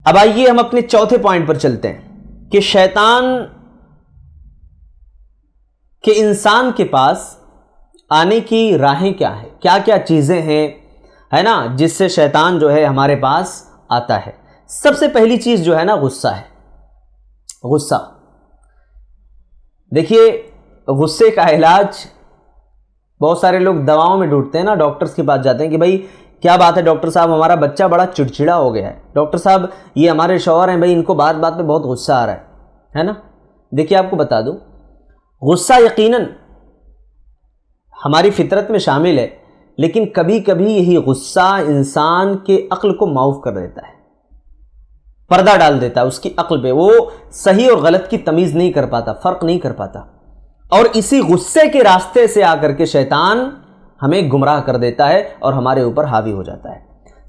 اب آئیے ہم اپنے چوتھے پوائنٹ پر چلتے ہیں کہ شیطان کے انسان کے پاس آنے کی راہیں کیا ہیں، کیا کیا چیزیں ہیں، ہے نا، جس سے شیطان جو ہے ہمارے پاس آتا ہے۔ سب سے پہلی چیز جو ہے نا غصہ ہے۔ غصہ، دیکھیے غصے کا علاج، بہت سارے لوگ دواؤں میں ڈھونڈتے ہیں نا، ڈاکٹرز کے پاس جاتے ہیں کہ بھائی کیا بات ہے ڈاکٹر صاحب، ہمارا بچہ بڑا چڑچڑا ہو گیا ہے، ڈاکٹر صاحب یہ ہمارے شوہر ہیں بھائی، ان کو بات بات پہ بہت غصہ آ رہا ہے نا۔ دیکھیے آپ کو بتا دوں، غصہ یقیناً ہماری فطرت میں شامل ہے، لیکن کبھی کبھی یہی غصہ انسان کے عقل کو معاف کر دیتا ہے، پردہ ڈال دیتا ہے اس کی عقل پہ، وہ صحیح اور غلط کی تمیز نہیں کر پاتا، فرق نہیں کر پاتا، اور اسی غصے کے راستے سے آ کر کے شیطان ہمیں گمراہ کر دیتا ہے اور ہمارے اوپر حاوی ہو جاتا ہے۔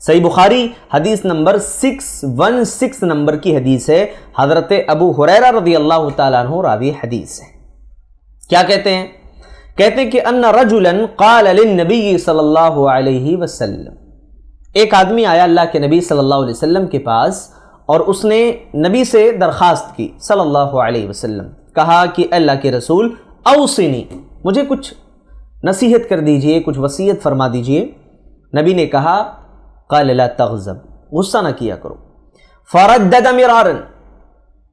صحیح بخاری حدیث نمبر 616 نمبر کی حدیث ہے، حضرت ابو ہریرہ رضی اللہ تعالیٰ عنہ راوی حدیث ہے۔ کیا کہتے ہیں؟ کہتے ہیں کہ ان رجلا قال للنبی صلی اللہ علیہ وسلم، ایک آدمی آیا اللہ کے نبی صلی اللہ علیہ وسلم کے پاس اور اس نے نبی سے درخواست کی صلی اللہ علیہ وسلم، کہا کہ اللہ کے رسول اوصنی، مجھے کچھ نصیحت کر دیجئے، کچھ وصیت فرما دیجئے۔ نبی نے کہا قال لا تغضب، غصہ نہ کیا کرو۔ فردد مرارا،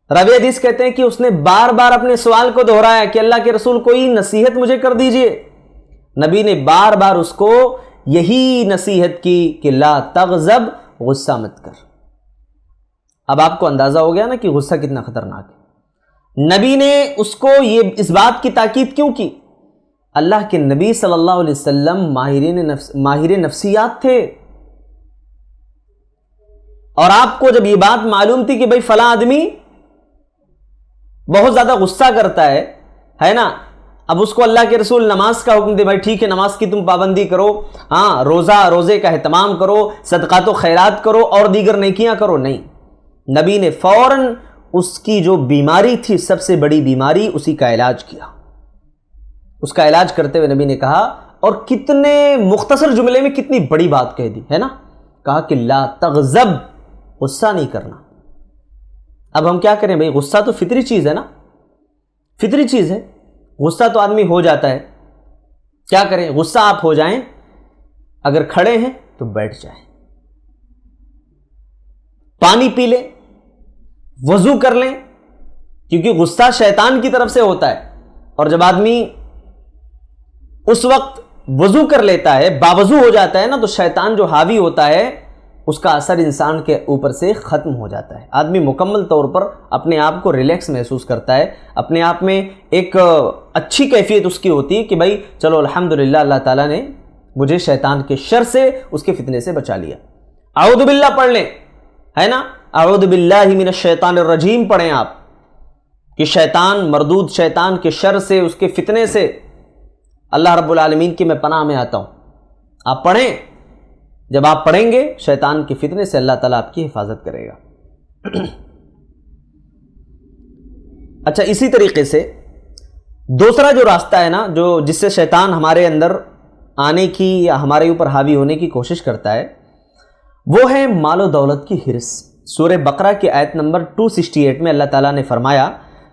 راوی حدیث کہتے ہیں کہ اس نے بار بار اپنے سوال کو دہرایا کہ اللہ کے رسول کوئی نصیحت مجھے کر دیجئے۔ نبی نے بار بار اس کو یہی نصیحت کی کہ لا تغضب، غصہ مت کر۔ اب آپ کو اندازہ ہو گیا نا کہ غصہ کتنا خطرناک ہے۔ نبی نے اس کو یہ اس بات کی تاکید کیوں کی؟ اللہ کے نبی صلی اللہ علیہ وسلم ماہر نفسیات تھے، اور آپ کو جب یہ بات معلوم تھی کہ بھئی فلاں آدمی بہت زیادہ غصہ کرتا ہے نا، اب اس کو اللہ کے رسول نماز کا حکم دے، بھائی ٹھیک ہے نماز کی تم پابندی کرو، ہاں روزے کا اہتمام کرو، صدقات و خیرات کرو اور دیگر نیکیاں کرو، نہیں، نبی نے فوراً اس کی جو بیماری تھی، سب سے بڑی بیماری، اسی کا علاج کیا۔ اس کا علاج کرتے ہوئے نبی نے کہا، اور کتنے مختصر جملے میں کتنی بڑی بات کہہ دی ہے نا، کہا کہ لا تغضب، غصہ نہیں کرنا۔ اب ہم کیا کریں بھئی، غصہ تو فطری چیز ہے نا، فطری چیز ہے، غصہ تو آدمی ہو جاتا ہے، کیا کریں، غصہ آپ ہو جائیں، اگر کھڑے ہیں تو بیٹھ جائیں، پانی پی لیں، وضو کر لیں، کیونکہ غصہ شیطان کی طرف سے ہوتا ہے، اور جب آدمی اس وقت وضو کر لیتا ہے، باوضو ہو جاتا ہے نا، تو شیطان جو حاوی ہوتا ہے اس کا اثر انسان کے اوپر سے ختم ہو جاتا ہے، آدمی مکمل طور پر اپنے آپ کو ریلیکس محسوس کرتا ہے، اپنے آپ میں ایک اچھی کیفیت اس کی ہوتی ہے کہ بھائی چلو الحمدللہ اللہ تعالیٰ نے مجھے شیطان کے شر سے، اس کے فتنے سے بچا لیا۔ اعوذ باللہ پڑھ لیں، ہے نا، اعوذ باللہ من الشیطان الرجیم پڑھیں آپ، کہ شیطان، مردود شیطان کے شر سے، اس کے فتنے سے اللہ رب العالمین کی میں پناہ میں آتا ہوں، آپ پڑھیں۔ جب آپ پڑھیں گے شیطان کے فتنے سے اللہ تعالیٰ آپ کی حفاظت کرے گا۔ اچھا، اسی طریقے سے دوسرا جو راستہ ہے نا، جس سے شیطان ہمارے اندر آنے کی یا ہمارے اوپر حاوی ہونے کی کوشش کرتا ہے، وہ ہے مال و دولت کی حرص۔ سورہ بقرہ کی آیت نمبر 268 میں اللہ تعالیٰ نے فرمایا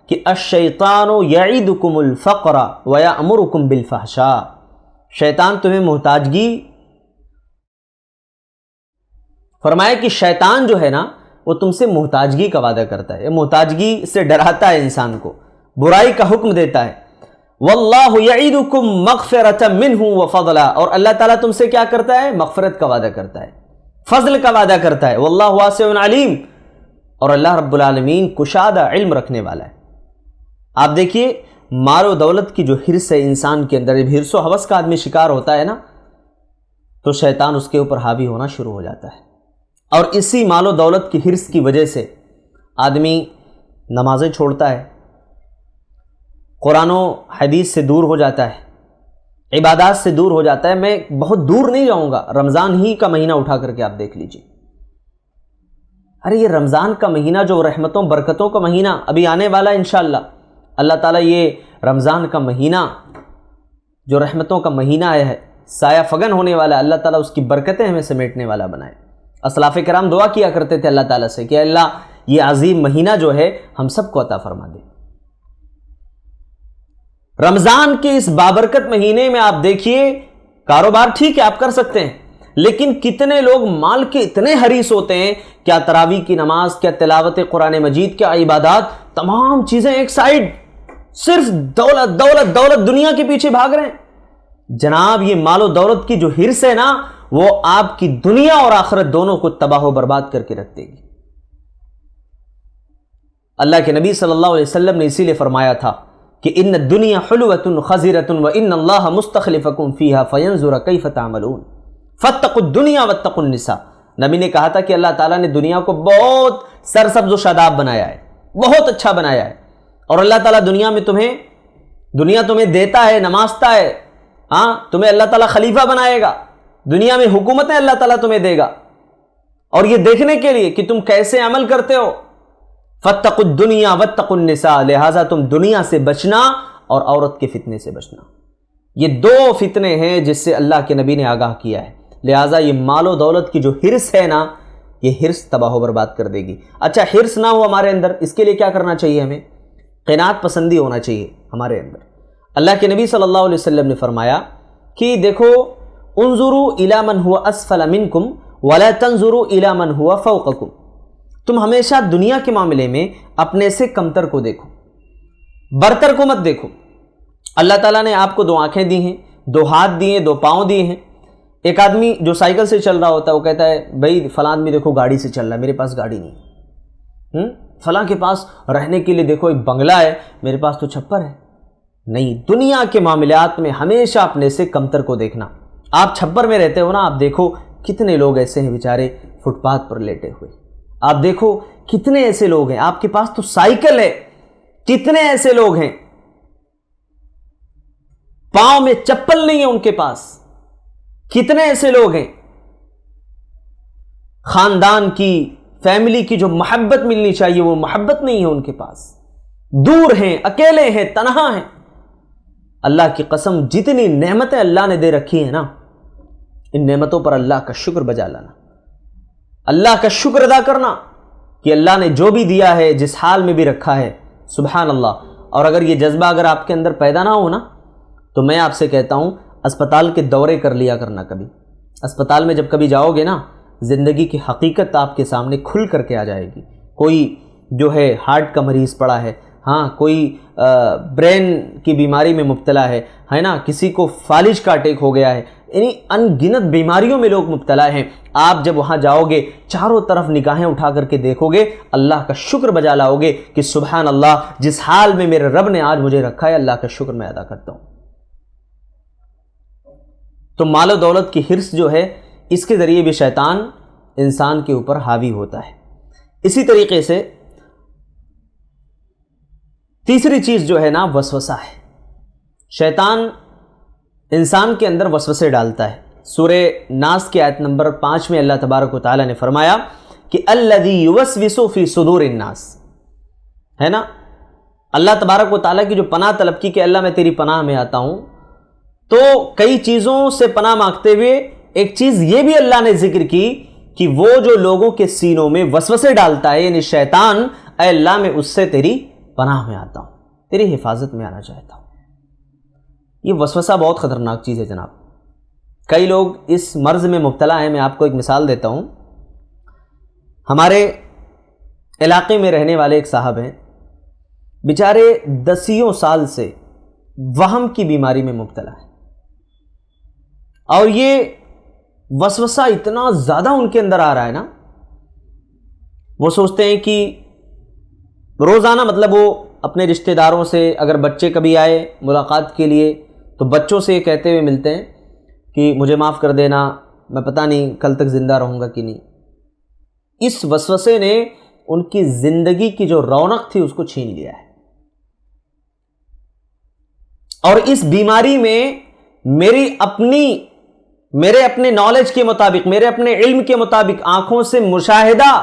کہ الشیطان یعدکم الفقر ویأمرکم بالفحشاء، شیطان تمہیں محتاجگی، فرمایا کہ شیطان جو ہے نا وہ تم سے محتاجگی کا وعدہ کرتا ہے، محتاجگی سے ڈراتا ہے انسان کو، برائی کا حکم دیتا ہے۔ واللہ یعدکم مغفرۃ منہ وفضلا، اور اللہ تعالیٰ تم سے کیا کرتا ہے؟ مغفرت کا وعدہ کرتا ہے، فضل کا وعدہ کرتا ہے۔ واللہ واسع علیم، اور اللہ رب العالمین کشادہ علم رکھنے والا ہے۔ آپ دیکھیے مال و دولت کی جو حرص ہے انسان کے اندر، حرص و ہوس کا آدمی شکار ہوتا ہے نا، تو شیطان اس کے اوپر حاوی ہونا شروع ہو جاتا ہے، اور اسی مال و دولت کی حرص کی وجہ سے آدمی نمازیں چھوڑتا ہے، قرآن و حدیث سے دور ہو جاتا ہے، عبادات سے دور ہو جاتا ہے۔ میں بہت دور نہیں جاؤں گا، رمضان ہی کا مہینہ اٹھا کر کے آپ دیکھ لیجئے، ارے یہ رمضان کا مہینہ جو رحمتوں برکتوں کا مہینہ ابھی آنے والا ہے انشاءاللہ، اللہ تعالیٰ یہ رمضان کا مہینہ جو رحمتوں کا مہینہ ہے، سایہ فگن ہونے والا، اللہ تعالیٰ اس کی برکتیں ہمیں سمیٹنے والا بنائے، اسلاف کرام دعا کیا کرتے تھے اللہ تعالیٰ سے کہ اللہ یہ عظیم مہینہ جو ہے ہم سب کو عطا فرما دے۔ رمضان کے اس بابرکت مہینے میں آپ دیکھیے کاروبار ٹھیک ہے آپ کر سکتے ہیں، لیکن کتنے لوگ مال کے اتنے حریص ہوتے ہیں، کیا تراویح کی نماز، کیا تلاوت قرآن مجید، کیا عبادات، تمام چیزیں ایک سائیڈ، صرف دولت دولت دولت، دنیا کے پیچھے بھاگ رہے ہیں۔ جناب یہ مال و دولت کی جو حرص ہے نا، وہ آپ کی دنیا اور آخرت دونوں کو تباہ و برباد کر کے رکھ دے گی۔ اللہ کے نبی صلی اللہ علیہ وسلم نے اسی لیے فرمایا تھا کہ ان الدنیا حلوۃ خضرۃ وان اللہ مستخلفکم فیہا فینظر کیف تعملون فاتقوا الدنیا واتقوا النساء۔ نبی نے کہا تھا کہ اللہ تعالیٰ نے دنیا کو بہت سرسبز و شاداب بنایا ہے، بہت اچھا بنایا ہے، اور اللہ تعالیٰ دنیا تمہیں دیتا ہے، نمازتا ہے، ہاں تمہیں اللہ تعالیٰ خلیفہ بنائے گا، دنیا میں حکومتیں اللہ تعالیٰ تمہیں دے گا، اور یہ دیکھنے کے لیے کہ تم کیسے عمل کرتے ہو۔ فاتقوا الدنیا واتقوا النساء، لہٰذا تم دنیا سے بچنا اور عورت کے فتنے سے بچنا۔ یہ دو فتنے ہیں جس سے اللہ کے نبی نے آگاہ کیا ہے، لہٰذا یہ مال و دولت کی جو حرص ہے نا، یہ حرص تباہ و برباد کر دے گی۔ اچھا حرص نہ ہو ہمارے اندر، اس کے لیے کیا کرنا چاہیے؟ ہمیں قناعت پسندی ہونا چاہیے ہمارے اندر۔ اللہ کے نبی صلی اللہ علیہ وسلم نے فرمایا کہ دیکھو انظروا الی من هو اسفل منکم ولا تنظروا الی من هو فوقکم، تم ہمیشہ دنیا کے معاملے میں اپنے سے کمتر کو دیکھو، برتر کو مت دیکھو۔ اللہ تعالیٰ نے آپ کو دو آنکھیں دی ہیں، دو ہاتھ دیے ہیں، دو پاؤں دیے ہیں۔ ایک آدمی جو سائیکل سے چل رہا ہوتا ہے وہ کہتا ہے بھائی فلاں آدمی دیکھو گاڑی سے چل رہا ہے، میرے پاس گاڑی نہیں ہے، فلاں کے پاس رہنے کے لیے دیکھو ایک بنگلہ ہے، میرے پاس تو چھپر ہے۔ نہیں، دنیا کے معاملات میں ہمیشہ اپنے سے کمتر کو دیکھنا۔ آپ چھپر میں رہتے ہو نا، آپ دیکھو کتنے لوگ ایسے ہیں بیچارے فٹ پاتھ پر لیٹے ہوئے، آپ دیکھو کتنے ایسے لوگ ہیں، آپ کے پاس تو سائیکل ہے، کتنے ایسے لوگ ہیں پاؤں میں چپل نہیں ہے ان کے پاس، کتنے ایسے لوگ ہیں خاندان کی، فیملی کی جو محبت ملنی چاہیے وہ محبت نہیں ہے ان کے پاس، دور ہیں، اکیلے ہیں، تنہا ہیں۔ اللہ کی قسم جتنی نعمتیں اللہ نے دے رکھی ہیں نا، ان نعمتوں پر اللہ کا شکر بجا لانا، اللہ کا شکر ادا کرنا کہ اللہ نے جو بھی دیا ہے، جس حال میں بھی رکھا ہے، سبحان اللہ۔ اور اگر یہ جذبہ اگر آپ کے اندر پیدا نہ ہو نا، تو میں آپ سے کہتا ہوں اسپتال کے دورے کر لیا کرنا۔ کبھی اسپتال میں جب کبھی جاؤ گے نا، زندگی کی حقیقت آپ کے سامنے کھل کر کے آ جائے گی۔ کوئی جو ہے ہارٹ کا مریض پڑا ہے، ہاں کوئی برین کی بیماری میں مبتلا ہے نا، کسی کو فالج کا اٹیک ہو گیا ہے، یعنی ان گنت بیماریوں میں لوگ مبتلا ہیں۔ آپ جب وہاں جاؤ گے، چاروں طرف نگاہیں اٹھا کر کے دیکھو گے، اللہ کا شکر بجا لاؤ گے کہ سبحان اللہ، جس حال میں میرے رب نے آج مجھے رکھا ہے، اللہ کا شکر میں ادا کرتا ہوں۔ تو مال و دولت کی حرص جو ہے، اس کے ذریعے بھی شیطان انسان کے اوپر حاوی ہوتا ہے۔ اسی طریقے سے تیسری چیز جو ہے نا، وسوسہ ہے۔ شیطان انسان کے اندر وسوسے ڈالتا ہے۔ سورہ ناس کی آیت نمبر 5 میں اللہ تبارک و تعالیٰ نے فرمایا کہ الذی یوسوس فی صدور الناس، ہے نا، اللہ تبارک و تعالیٰ کی جو پناہ طلب کی کہ اللہ میں تیری پناہ میں آتا ہوں، تو کئی چیزوں سے پناہ مانگتے ہوئے ایک چیز یہ بھی اللہ نے ذکر کی کہ وہ جو لوگوں کے سینوں میں وسوسے ڈالتا ہے، یعنی شیطان، اے اللہ میں اس سے تیری پناہ میں آتا ہوں، تیری حفاظت میں آنا چاہتا ہوں۔ یہ وسوسہ بہت خطرناک چیز ہے جناب۔ کئی لوگ اس مرض میں مبتلا ہیں۔ میں آپ کو ایک مثال دیتا ہوں۔ ہمارے علاقے میں رہنے والے ایک صاحب ہیں، بیچارے 10 سال سے وہم کی بیماری میں مبتلا ہے، اور یہ وسوسہ اتنا زیادہ ان کے اندر آ رہا ہے نا، وہ سوچتے ہیں کہ روزانہ مطلب وہ اپنے رشتہ داروں سے، اگر بچے کبھی آئے ملاقات کے لیے تو بچوں سے یہ کہتے ہوئے ملتے ہیں کہ مجھے معاف کر دینا، میں پتہ نہیں کل تک زندہ رہوں گا کہ نہیں۔ اس وسوسے نے ان کی زندگی کی جو رونق تھی اس کو چھین لیا ہے، اور اس بیماری میں میرے اپنے نالج کے مطابق، میرے اپنے علم کے مطابق، آنکھوں سے مشاہدہ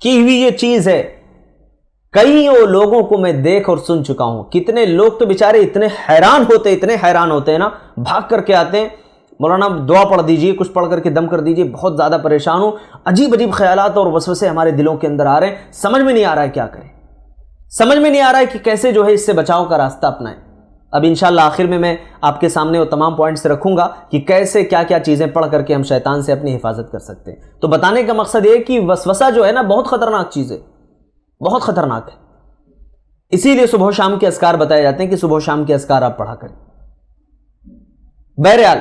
کی ہوئی یہ چیز ہے۔ کئیوں لوگوں کو میں دیکھ اور سن چکا ہوں، کتنے لوگ تو بیچارے اتنے حیران ہوتے ہیں نا، بھاگ کر کے آتے ہیں، مولانا دعا پڑھ دیجئے، کچھ پڑھ کر کے دم کر دیجئے، بہت زیادہ پریشان ہوں، عجیب عجیب خیالات اور وسوسے ہمارے دلوں کے اندر آ رہے ہیں، سمجھ میں نہیں آ رہا ہے کیا کریں، سمجھ میں نہیں آ رہا ہے کہ کیسے جو ہے اس سے بچاؤ کا راستہ اپنائیں۔ اب انشاءاللہ آخر میں آپ کے سامنے وہ تمام پوائنٹس رکھوں گا کہ کیسے کیا کیا چیزیں پڑھ کر کے ہم شیطان سے اپنی حفاظت کر سکتے ہیں۔ تو بتانے کا مقصد یہ کہ وسوسہ جو ہے نا بہت خطرناک چیز ہے، بہت خطرناک ہے، اسی لیے صبح و شام کے اذکار بتائے جاتے ہیں کہ صبح و شام کے اذکار آپ پڑھا کریں۔ بہرحال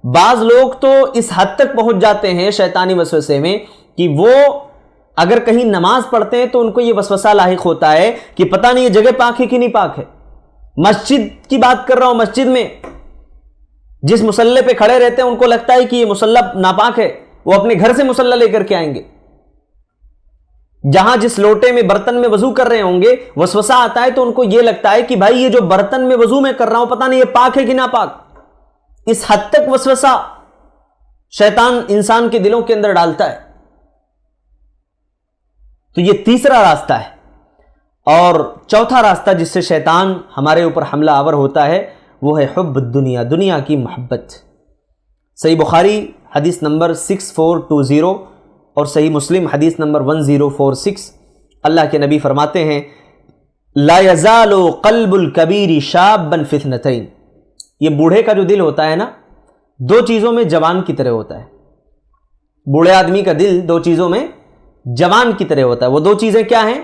بعض لوگ تو اس حد تک پہنچ جاتے ہیں شیطانی وسوسے میں کہ وہ اگر کہیں نماز پڑھتے ہیں تو ان کو یہ وسوسہ لاحق ہوتا ہے کہ پتہ نہیں یہ جگہ پاک ہے کہ نہیں پاک ہے۔ مسجد کی بات کر رہا ہوں، مسجد میں جس مصلی پہ کھڑے رہتے ہیں ان کو لگتا ہے کہ یہ مصلی ناپاک ہے، وہ اپنے گھر سے مصلی لے کر کے آئیں گے۔ جہاں جس لوٹے میں برتن میں وضو کر رہے ہوں گے وسوسہ آتا ہے تو ان کو یہ لگتا ہے کہ بھائی یہ جو برتن میں وضو میں کر رہا ہوں پتہ نہیں یہ پاک ہے کہ ناپاک۔ اس حد تک وسوسہ شیطان انسان کے دلوں کے اندر ڈالتا ہے۔ تو یہ تیسرا راستہ ہے۔ اور چوتھا راستہ جس سے شیطان ہمارے اوپر حملہ آور ہوتا ہے وہ ہے حب الدنیا، دنیا کی محبت۔ صحیح بخاری حدیث نمبر 6420 اور صحیح مسلم حدیث نمبر 1046، اللہ کے نبی فرماتے ہیں لا یزال قلب الکبیر شابا فی اثنتین، یہ بوڑھے کا جو دل ہوتا ہے نا دو چیزوں میں جوان کی طرح ہوتا ہے۔ بوڑھے آدمی کا دل دو چیزوں میں جوان کی طرح ہوتا ہے۔ وہ دو چیزیں کیا ہیں؟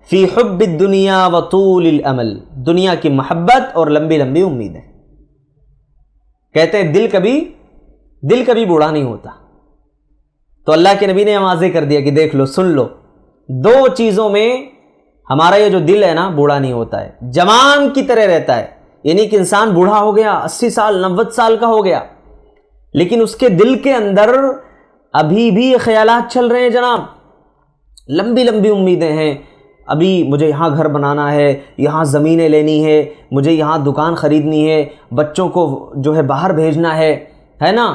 فی حب الدنیا و طول الامل، دنیا کی محبت اور لمبی لمبی امیدیں۔ کہتے ہیں دل کبھی بوڑھا نہیں ہوتا۔ تو اللہ کے نبی نے واضح کر دیا کہ دیکھ لو، سن لو، دو چیزوں میں ہمارا یہ جو دل ہے نا بوڑھا نہیں ہوتا ہے، جوان کی طرح رہتا ہے۔ یعنی کہ انسان بوڑھا ہو گیا، 80 سال 90 سال کا ہو گیا، لیکن اس کے دل کے اندر ابھی بھی خیالات چل رہے ہیں جناب، لمبی لمبی امیدیں ہیں۔ ابھی مجھے یہاں گھر بنانا ہے، یہاں زمینیں لینی ہے، مجھے یہاں دکان خریدنی ہے، بچوں کو جو ہے باہر بھیجنا ہے نا،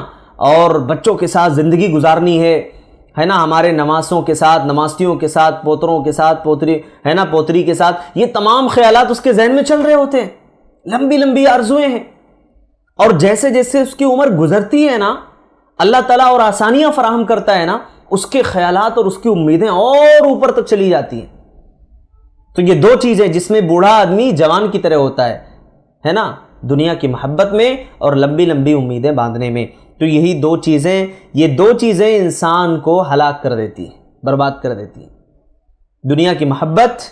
اور بچوں کے ساتھ زندگی گزارنی ہے نا، ہمارے نواسوں کے ساتھ، نواسیوں کے ساتھ، پوتروں کے ساتھ، پوتری ہے نا، پوتری کے ساتھ، یہ تمام خیالات اس کے ذہن میں چل رہے ہوتے ہیں، لمبی لمبی آرزویں ہیں۔ اور جیسے جیسے اس کی عمر گزرتی ہے نا اللہ تعالیٰ اور آسانیاں فراہم کرتا ہے نا، اس کے خیالات اور اس کی امیدیں اور اوپر تک چلی جاتی ہیں۔ تو یہ دو چیزیں جس میں بوڑھا آدمی جوان کی طرح ہوتا ہے نا، دنیا کی محبت میں اور لمبی لمبی امیدیں باندھنے میں۔ تو یہی دو چیزیں انسان کو ہلاک کر دیتی ہیں، برباد کر دیتی ہیں، دنیا کی محبت،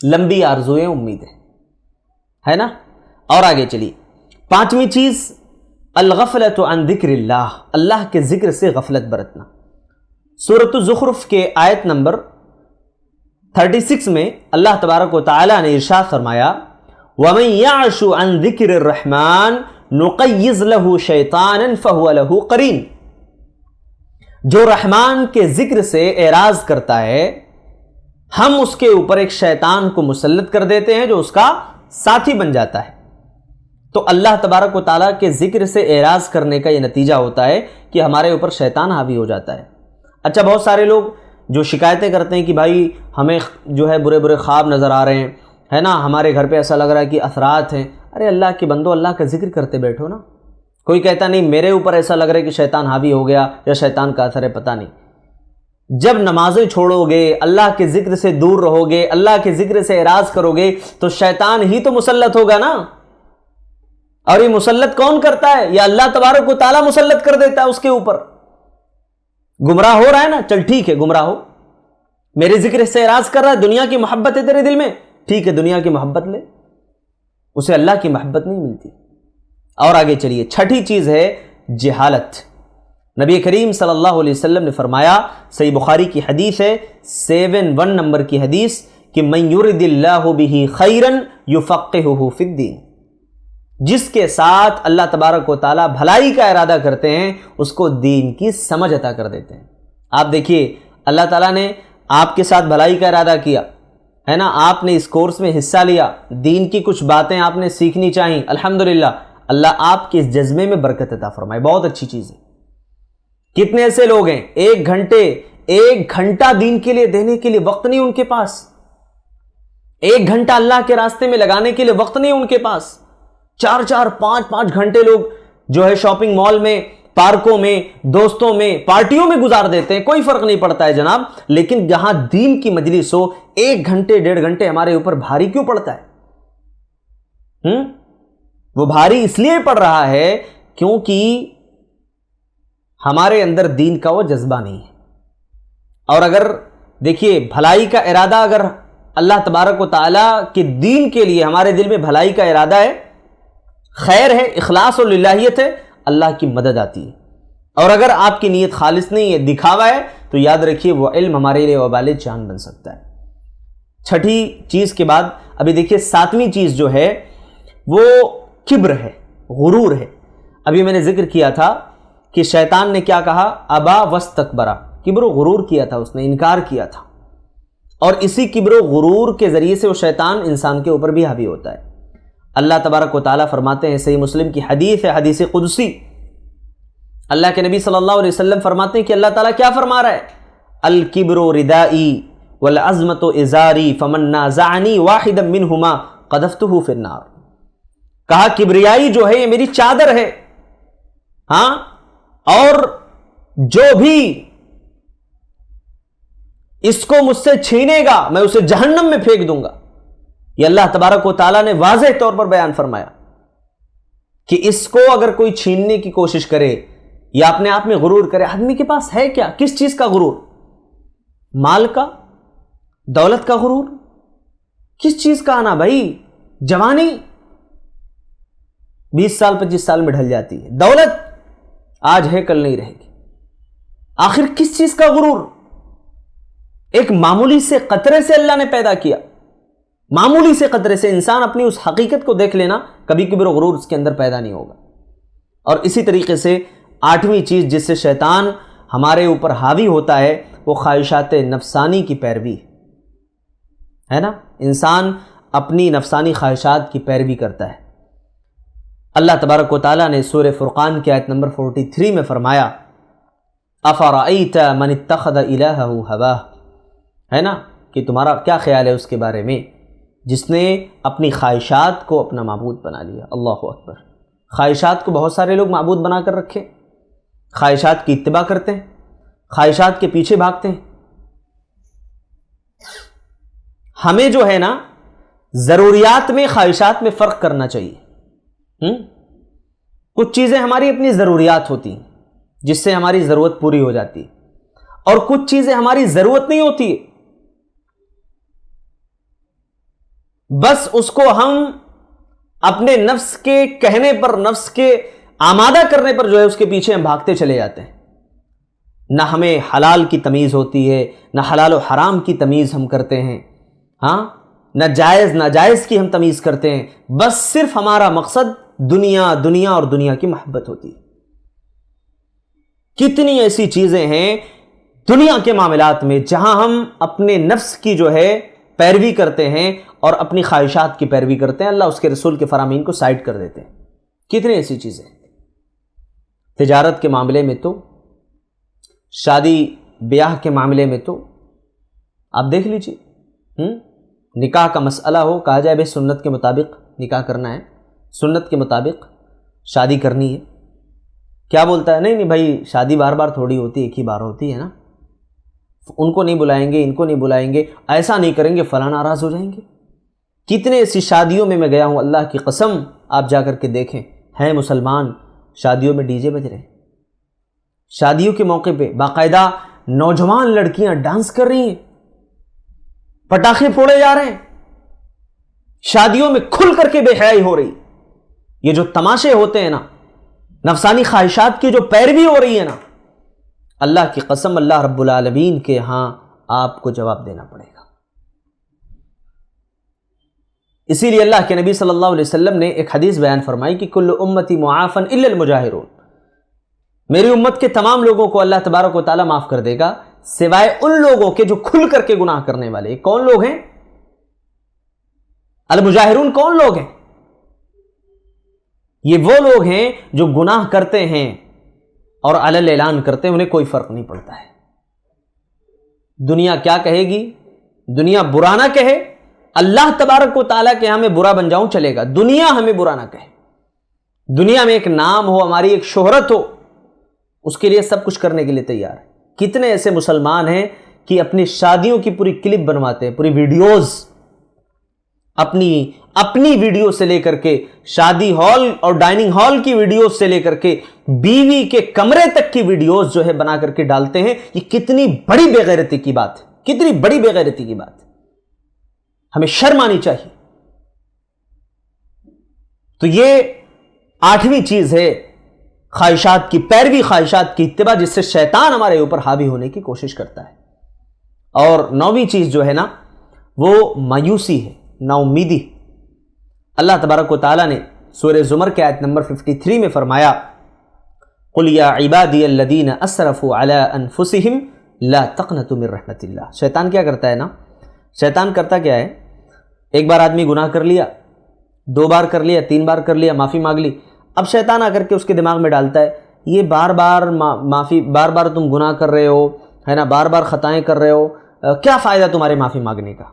لمبی آرزویں، امیدیں، ہے نا۔ اور آگے چلیے، پانچویں چیز الغفلۃ عن ذکر اللہ، اللہ کے ذکر سے غفلت برتنا۔ سورۃ الزخرف کے آیت نمبر 36 میں اللہ تبارک و تعالی نے ارشاد فرمایا وَمَن يَعْشُ عَن ذِكْرِ الرَّحْمَنِ نُقَيِّضْ لَهُ شَيْطَانًا فَهُوَ لَهُ قَرِينٌ، جو رحمان کے ذکر سے اعراض کرتا ہے ہم اس کے اوپر ایک شیطان کو مسلط کر دیتے ہیں جو اس کا ساتھی بن جاتا ہے۔ تو اللہ تبارک و تعالیٰ کے ذکر سے اعراض کرنے کا یہ نتیجہ ہوتا ہے کہ ہمارے اوپر شیطان حاوی ہو جاتا ہے۔ اچھا، بہت سارے لوگ جو شکایتیں کرتے ہیں کہ بھائی ہمیں جو ہے برے برے خواب نظر آ رہے ہیں، ہے نا، ہمارے گھر پہ ایسا لگ رہا ہے کہ اثرات ہیں۔ ارے اللہ کے بندو، اللہ کا ذکر کرتے بیٹھو نا۔ کوئی کہتا نہیں میرے اوپر ایسا لگ رہا ہے کہ شیطان حاوی ہو گیا یا شیطان کا اثر ہے، پتہ نہیں۔ جب نمازیں چھوڑو گے، اللہ کے ذکر سے دور رہو گے، اللہ کے ذکر سے اعراض کرو گے تو شیطان ہی تو مسلط ہوگا نا۔ اور یہ مسلط کون کرتا ہے؟ یا اللہ تبارک و تعالیٰ مسلط کر دیتا ہے اس کے اوپر۔ گمراہ ہو رہا ہے نا، چل ٹھیک ہے گمراہ ہو، میرے ذکر سے اعراض کر رہا ہے، دنیا کی محبت ہے تیرے دل میں، ٹھیک ہے دنیا کی محبت لے، اسے اللہ کی محبت نہیں ملتی۔ اور آگے چلیے، چھٹی چیز ہے جہالت۔ نبی کریم صلی اللہ علیہ وسلم نے فرمایا، صحیح بخاری کی حدیث ہے 71 نمبر کی حدیث، کہ من یرد اللہ بہ خیرا یفقہہ فی الدین، جس کے ساتھ اللہ تبارک و تعالیٰ بھلائی کا ارادہ کرتے ہیں اس کو دین کی سمجھ عطا کر دیتے ہیں۔ آپ دیکھیے، اللہ تعالیٰ نے آپ کے ساتھ بھلائی کا ارادہ کیا ہے نا، آپ نے اس کورس میں حصہ لیا، دین کی کچھ باتیں آپ نے سیکھنی چاہیے، الحمدللہ، اللہ آپ کے اس جذبے میں برکت عطا فرمائے، بہت اچھی چیز ہے۔ کتنے ایسے لوگ ہیں ایک گھنٹہ دین کے لیے دینے کے لیے وقت نہیں ان کے پاس، ایک گھنٹہ اللہ کے راستے میں لگانے کے لیے وقت نہیں ان کے پاس، 4-4 5-5 گھنٹے لوگ جو ہے شاپنگ مال میں، پارکوں میں، دوستوں میں، پارٹیوں میں گزار دیتے ہیں، کوئی فرق نہیں پڑتا ہے جناب. لیکن جہاں دین کی مجلس ہو 1 گھنٹے 1.5 گھنٹے ہمارے اوپر بھاری کیوں پڑتا ہے؟ وہ بھاری اس لیے پڑ رہا ہے کیونکہ ہمارے اندر دین کا وہ جذبہ نہیں ہے. اور اگر دیکھیے بھلائی کا ارادہ اگر اللہ تبارک و تعالیٰ کے دین کے لیے ہمارے دل میں بھلائی کا ارادہ ہے، خیر ہے، اخلاص اور للہیت ہے، اللہ کی مدد آتی ہے. اور اگر آپ کی نیت خالص نہیں ہے، دکھاوا ہے، تو یاد رکھیے وہ علم ہمارے لیے وبال جان بن سکتا ہے. چھٹی چیز کے بعد ابھی دیکھیے 7ویں چیز جو ہے وہ کبر ہے، غرور ہے. ابھی میں نے ذکر کیا تھا کہ شیطان نے کیا کہا؟ ابا واستکبرا، کبر و غرور کیا تھا، اس نے انکار کیا تھا. اور اسی کبر و غرور کے ذریعے سے وہ شیطان انسان کے اوپر بھی حاوی ہوتا ہے. اللہ تبارک و تعالیٰ فرماتے ہیں، صحیح مسلم کی حدیث ہے، حدیث قدسی، اللہ کے نبی صلی اللہ علیہ وسلم فرماتے ہیں کہ اللہ تعالیٰ کیا فرما رہا ہے؟ الکبر ردائی والعظمت ازاری فمن نازعنی واحدا منہما قذفتہ فی النار. کہا کبریائی جو ہے یہ میری چادر ہے، ہاں، اور جو بھی اس کو مجھ سے چھینے گا میں اسے جہنم میں پھینک دوں گا. یہ اللہ تبارک و تعالیٰ نے واضح طور پر بیان فرمایا کہ اس کو اگر کوئی چھیننے کی کوشش کرے یا اپنے آپ میں غرور کرے. آدمی کے پاس ہے کیا؟ کس چیز کا غرور؟ مال کا، دولت کا غرور؟ کس چیز کا آنا بھائی؟ جوانی 20 سال 25 سال میں ڈھل جاتی ہے، دولت آج ہے کل نہیں رہے گی. آخر کس چیز کا غرور؟ ایک معمولی سے قطرے سے اللہ نے پیدا کیا، معمولی سے قطرے سے انسان اپنی اس حقیقت کو دیکھ لینا، کبھی کبر و غرور اس کے اندر پیدا نہیں ہوگا. اور اسی طریقے سے 8ویں چیز جس سے شیطان ہمارے اوپر حاوی ہوتا ہے وہ خواہشات نفسانی کی پیروی ہے نا. انسان اپنی نفسانی خواہشات کی پیروی کرتا ہے. اللہ تبارک و تعالیٰ نے سورہ فرقان کی آیت نمبر 43 میں فرمایا افرأیت من اتخذ الہہ ہواہ، ہے نا، کہ تمہارا کیا خیال ہے اس کے بارے میں جس نے اپنی خواہشات کو اپنا معبود بنا لیا. اللہ اکبر. خواہشات کو بہت سارے لوگ معبود بنا کر رکھے، خواہشات کی اتباع کرتے ہیں، خواہشات کے پیچھے بھاگتے ہیں. ہمیں جو ہے نا ضروریات میں خواہشات میں فرق کرنا چاہیے. کچھ چیزیں ہماری اپنی ضروریات ہوتی ہیں جس سے ہماری ضرورت پوری ہو جاتی ہے، اور کچھ چیزیں ہماری ضرورت نہیں ہوتی ہے، بس اس کو ہم اپنے نفس کے کہنے پر، نفس کے آمادہ کرنے پر جو ہے اس کے پیچھے ہم بھاگتے چلے جاتے ہیں. نہ ہمیں حلال کی تمیز ہوتی ہے، نہ حلال و حرام کی تمیز ہم کرتے ہیں، ہاں، نہ جائز ناجائز کی ہم تمیز کرتے ہیں. بس صرف ہمارا مقصد دنیا، دنیا اور دنیا کی محبت ہوتی ہے. کتنی ایسی چیزیں ہیں دنیا کے معاملات میں جہاں ہم اپنے نفس کی جو ہے پیروی کرتے ہیں اور اپنی خواہشات کی پیروی کرتے ہیں، اللہ اس کے رسول کے فرامین کو سائڈ کر دیتے ہیں. کتنی ایسی چیزیں، تجارت کے معاملے میں تو، شادی بیاہ کے معاملے میں تو آپ دیکھ لیجیے. نکاح کا مسئلہ ہو، کہا جائے بھائی سنت کے مطابق نکاح کرنا ہے، سنت کے مطابق شادی کرنی ہے، کیا بولتا ہے؟ نہیں بھائی شادی بار بار تھوڑی ہوتی، ایک ہی بار ہوتی ہے نا، ان کو نہیں بلائیں گے، ان کو نہیں بلائیں گے، ایسا نہیں کریں گے فلاں ناراض ہو جائیں گے. کتنے ایسی شادیوں میں گیا ہوں، اللہ کی قسم آپ جا کر کے دیکھیں، ہیں مسلمان، شادیوں میں ڈی جے بج رہے ہیں، شادیوں کے موقع پہ باقاعدہ نوجوان لڑکیاں ڈانس کر رہی ہیں، پٹاخے پھوڑے جا رہے ہیں، شادیوں میں کھل کر کے بے حیائی ہو رہی. یہ جو تماشے ہوتے ہیں نا، نفسانی خواہشات کی جو پیروی ہو رہی ہے نا، اللہ کی قسم اللہ رب العالمین کے ہاں آپ کو جواب دینا پڑے گا. اسی لیے اللہ کے نبی صلی اللہ علیہ وسلم نے ایک حدیث بیان فرمائی کہ کل امتی معافن الا المجاہرون، میری امت کے تمام لوگوں کو اللہ تبارک و تعالیٰ معاف کر دے گا سوائے ان لوگوں کے جو کھل کر کے گناہ کرنے والے. کون لوگ ہیں المجاہرون؟ کون لوگ ہیں؟ یہ وہ لوگ ہیں جو گناہ کرتے ہیں اور علل اعلان کرتے ہیں، انہیں کوئی فرق نہیں پڑتا ہے. دنیا کیا کہے گی، دنیا برا نہ کہے، اللہ تبارک و تعالیٰ کے ہمیں برا بن جاؤں چلے گا، دنیا ہمیں برا نہ کہے. دنیا میں ایک نام ہو، ہماری ایک شہرت ہو، اس کے لیے سب کچھ کرنے کے لیے تیار ہے۔ کتنے ایسے مسلمان ہیں کہ اپنی شادیوں کی پوری کلپ بنواتے ہیں، پوری ویڈیوز، اپنی ویڈیو سے لے کر کے شادی ہال اور ڈائننگ ہال کی ویڈیوز سے لے کر کے بیوی کے کمرے تک کی ویڈیوز جو ہے بنا کر کے ڈالتے ہیں۔ یہ کتنی بڑی بے غیرتی کی بات ہے، کتنی بڑی بے غیرتی کی بات ہے، ہمیں شرم آنی چاہیے۔ تو یہ 8ویں چیز ہے خواہشات کی پیروی، خواہشات کی اتباع، جس سے شیطان ہمارے اوپر حاوی ہونے کی کوشش کرتا ہے۔ اور 9ویں چیز جو ہے نا وہ مایوسی ہے، نا امیدی۔ اللہ تبارک و تعالیٰ نے سورہ زمر کے آیت نمبر 53 میں فرمایا قُلْ يَا عِبَادِيَ الَّذِينَ أَسْرَفُوا عَلَىٰ أَنفُسِهِمْ لَا تَقْنَطُوا مِن رَحْمَةِ اللَّهِ۔ شیطان کیا کرتا ہے نا، شیطان کرتا کیا ہے، ایک بار آدمی گناہ کر لیا، 2 بار کر لیا، 3 بار کر لیا، معافی مانگ لی، اب شیطان آ کر کے اس کے دماغ میں ڈالتا ہے یہ بار بار تم گناہ کر رہے ہو، ہے نا، بار بار خطائیں کر رہے ہو، کیا فائدہ تمہارے معافی مانگنے کا۔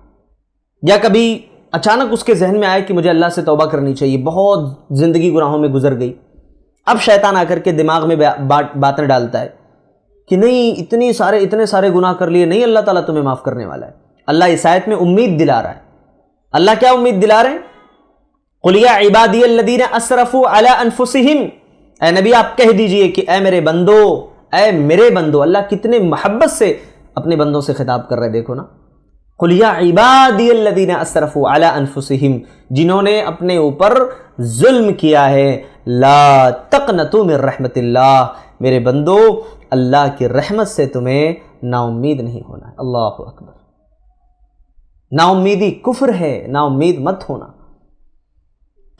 یا کبھی اچانک اس کے ذہن میں آئے کہ مجھے اللہ سے توبہ کرنی چاہیے، بہت زندگی گناہوں میں گزر گئی، اب شیطان آ کر کے دماغ میں باتیں ڈالتا ہے کہ نہیں اتنے سارے گناہ کر لیے، نہیں اللہ تعالیٰ تمہیں معاف کرنے والا ہے۔ اللہ اس آیت میں امید دلا رہا ہے۔ اللہ کیا امید دلا رہے ہیں؟ قُلْ يَا عِبَادِيَ الَّذِينَ أَسْرَفُوا عَلَىٰ أَنفُسِهِمْ، اے نبی آپ کہہ دیجئے کہ اے میرے بندو، اے میرے بندو۔ اللہ کتنے محبت سے اپنے بندوں سے خطاب کر رہے، دیکھو نا، قُلْ يَا عِبَادِيَ الَّذِينَ أَسْرَفُوا عَلَىٰ أَنفُسِهِمْ، جنہوں نے اپنے اوپر ظلم کیا ہے، لا تقنطوا من رحمت اللہ، میرے بندو اللہ کی رحمت سے تمہیں نا امید نہیں ہونا ہے۔ اللہ اکبر، نا امیدی کفر ہے، نا امید مت ہونا۔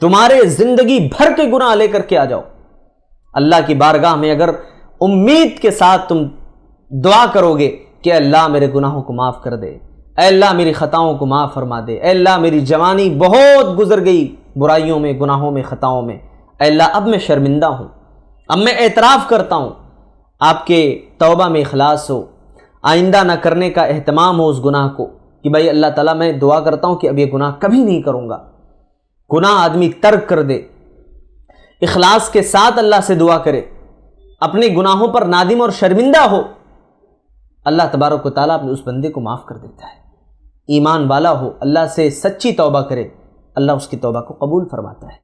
تمہارے زندگی بھر کے گناہ لے کر کے آ جاؤ اللہ کی بارگاہ میں، اگر امید کے ساتھ تم دعا کرو گے کہ اللہ میرے گناہوں کو معاف کر دے، اے اللہ میری خطاؤں کو معاف فرما دے، اے اللہ میری جوانی بہت گزر گئی برائیوں میں، گناہوں میں، خطاؤں میں، اے اللہ اب میں شرمندہ ہوں، اب میں اعتراف کرتا ہوں، آپ کے توبہ میں اخلاص ہو، آئندہ نہ کرنے کا اہتمام ہو اس گناہ کو، کہ بھائی اللہ تعالیٰ میں دعا کرتا ہوں کہ اب یہ گناہ کبھی نہیں کروں گا۔ گناہ آدمی ترک کر دے، اخلاص کے ساتھ اللہ سے دعا کرے، اپنے گناہوں پر نادم اور شرمندہ ہو، اللہ تبارک و تعالیٰ اپنے اس بندے کو معاف کر دیتا ہے۔ ایمان والا ہو، اللہ سے سچی توبہ کرے، اللہ اس کی توبہ کو قبول فرماتا ہے۔